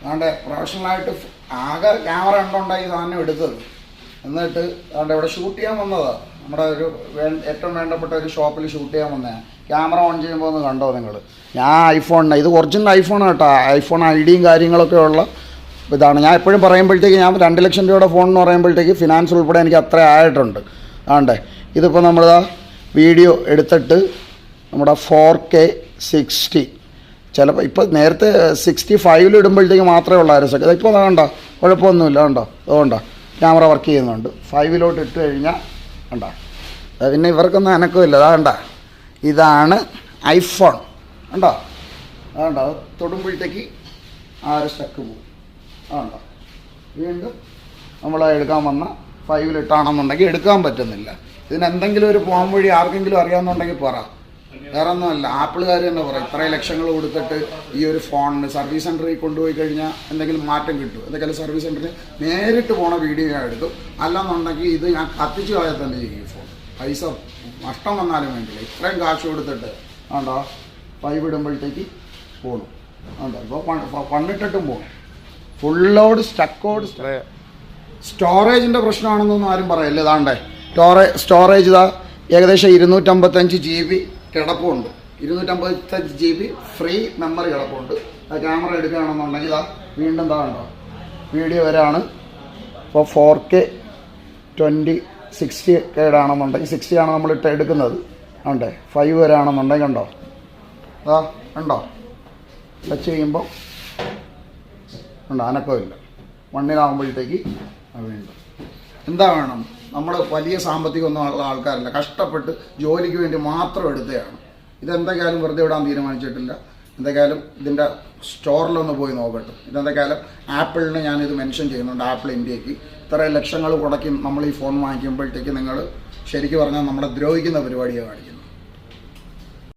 അതുകൊണ്ട് പ്രൊഫഷണലായിട്ട് ആകെ ക്യാമറ ഉണ്ടോണ്ടായി സാധനം എടുത്തത്. എന്നിട്ട് അതുകൊണ്ട് ഇവിടെ ഷൂട്ട് ചെയ്യാൻ വന്നതാണ്. നമ്മുടെ ഒരു ഏറ്റവും വേണ്ടപ്പെട്ട ഒരു ഷോപ്പിൽ ഷൂട്ട് ചെയ്യാൻ വന്നതാണ്. ക്യാമറ ഓൺ ചെയ്യുമ്പോൾ ഒന്ന് കണ്ടോ നിങ്ങൾ? ഞാൻ ഐഫോണിന്, ഇത് ഒറിജിനൽ ഐഫോൺ കേട്ടോ, ഐഫോൺ ഐഡിയും കാര്യങ്ങളൊക്കെ ഉള്ള ഇതാണ്. ഞാൻ എപ്പോഴും പറയുമ്പോഴത്തേക്ക് ഞാൻ 2 ലക്ഷം രൂപയുടെ ഫോൺ എന്ന് പറയുമ്പോഴത്തേക്ക് ഫിനാൻസ് ഉൾപ്പെടെ എനിക്ക് അത്ര ആയിട്ടുണ്ട്. ആണ്ടേ ഇതിപ്പോൾ നമ്മളിതാ വീഡിയോ എടുത്തിട്ട് നമ്മുടെ 4K 60 ചിലപ്പോൾ ഇപ്പോൾ നേരത്തെ 65 ഇടുമ്പോഴത്തേക്ക് മാത്രമേ ഉള്ളായിരുന്നു സെക്കൻഡ്. ഇപ്പോൾ വേണ്ട, കുഴപ്പമൊന്നുമില്ല. കണ്ടോ അതുകൊണ്ടോ ക്യാമറ വർക്ക് ചെയ്യുന്നുണ്ട്. 5 ഇട്ട് കഴിഞ്ഞാൽ കണ്ടോ, പിന്നെ ഇവർക്കൊന്നും അനക്കമില്ല. അതാണ്ട ഇതാണ് ഐഫോൺ. കണ്ടോ അതുകൊണ്ടോ തൊടുമ്പോഴത്തേക്ക് ആ ഒരു സ്റ്റക്ക് പോകും. അതുകൊണ്ടോ വീണ്ടും നമ്മൾ എടുക്കാൻ വന്ന 5 ഇട്ടാണെന്നുണ്ടെങ്കിൽ എടുക്കാൻ പറ്റുന്നില്ല. ഇതിനെന്തെങ്കിലും ഒരു പോകാൻ വഴി ആർക്കെങ്കിലും അറിയാമെന്നുണ്ടെങ്കിൽ പറ. വേറെ ഒന്നുമല്ല, ആപ്പിളുകാർ തന്നെ പറയും ഇത്രയും ലക്ഷങ്ങൾ കൊടുത്തിട്ട് ഈ ഒരു ഫോണിന് സർവീസ് സെൻറ്ററിൽ കൊണ്ടുപോയി കഴിഞ്ഞാൽ എന്തെങ്കിലും മാറ്റം കിട്ടും. എന്തെങ്കിലും സർവീസ് സെൻറ്ററിൽ നേരിട്ട് പോണ വീഡിയോ ഞാൻ എടുക്കും. അല്ലെന്നുണ്ടെങ്കിൽ ഇത് ഞാൻ കത്തിച്ച് കളയാൻ തന്നെ ചെയ്യും. ഫോൺ പൈസ നഷ്ടം വന്നാലും വേണ്ടില്ല. ഇത്രയും കാശ് കൊടുത്തിട്ട് ആണ്ടോ 5 ഇടുമ്പോഴത്തേക്ക് പോകണം. ആണ്ടോ ഇപ്പോൾ പണിട്ടിട്ടും പോകണം. ഫുള്ളോട് സ്റ്റക്കോട് സ്റ്റോറേജിൻ്റെ പ്രശ്നമാണെന്നൊന്നും ആരും പറയല്ല. ഇതാണ്ടേ സ്റ്റോറേജ് ഇതാ ഏകദേശം 255 GB കിടപ്പുണ്ട്. 255 GB ഫ്രീ മെമ്മറി കിടപ്പുണ്ട്. ആ ക്യാമറ എടുക്കുകയാണെന്നുണ്ടെങ്കിൽ ഇതാ വീണ്ടും ഇതാ കണ്ടോ വീഡിയോ വരെയാണ്. ഇപ്പോൾ 4K 60 ആണെന്നുണ്ടെങ്കിൽ 60 ആണ് നമ്മളിട്ട് എടുക്കുന്നത്. ഉണ്ടേ 5 വരെ ആണെന്നുണ്ടെങ്കിൽ കണ്ടോ അതാ കണ്ടോ ടച്ച് ചെയ്യുമ്പോൾ ഉണ്ടോ അനക്കമില്ല. 1 വീണ്ടും എന്താ വേണം, നമ്മൾ വലിയ സാമ്പത്തികമൊന്നും ഉള്ള ആൾക്കാരല്ല, കഷ്ടപ്പെട്ട് ജോലിക്ക് വേണ്ടി മാത്രം എടുത്തതാണ്. ഇതെന്തൊക്കെയാലും വെറുതെ വിടാൻ തീരുമാനിച്ചിട്ടില്ല. എന്തൊക്കെയാലും ഇതിൻ്റെ സ്റ്റോറിലൊന്ന് പോയി നോക്കട്ടെ. ഇതെന്തൊക്കെയാലും ആപ്പിളിന് ഞാനിത് മെൻഷൻ ചെയ്യുന്നുണ്ട്. ആപ്പിൾ ഇന്ത്യക്ക് ഇത്രയും ലക്ഷങ്ങൾ മുടക്കി നമ്മൾ ഈ ഫോൺ വാങ്ങിക്കുമ്പോഴത്തേക്ക് നിങ്ങൾ ശരിക്കും പറഞ്ഞാൽ നമ്മളെ ദ്രോഹിക്കുന്ന പരിപാടിയാണ് കാണിക്കുന്നത്.